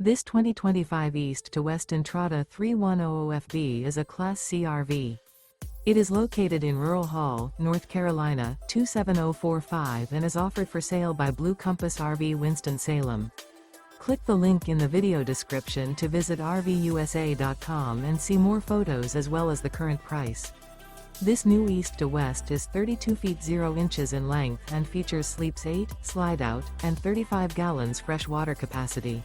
This 2025 East to West Entrada 3100FB is a Class C RV. It is located in Rural Hall, North Carolina, 27045 and is offered for sale by Blue Compass RV Winston, Salem. Click the link in the video description to visit RVUSA.com and see more photos as well as the current price. This new East to West is 32 feet 0 inches in length and features sleeps 8, slide-out, and 35 gallons fresh water capacity.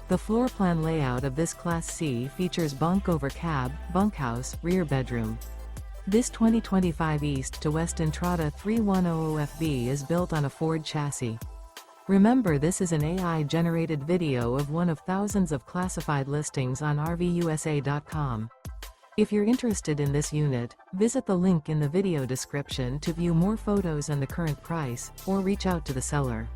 The floor plan layout of this Class C features bunk over cab, bunkhouse, rear bedroom. This 2025 East to West Entrada 3100FB is built on a Ford chassis. Remember, this is an AI-generated video of one of thousands of classified listings on RVUSA.com. If you're interested in this unit, visit the link in the video description to view more photos and the current price, or reach out to the seller.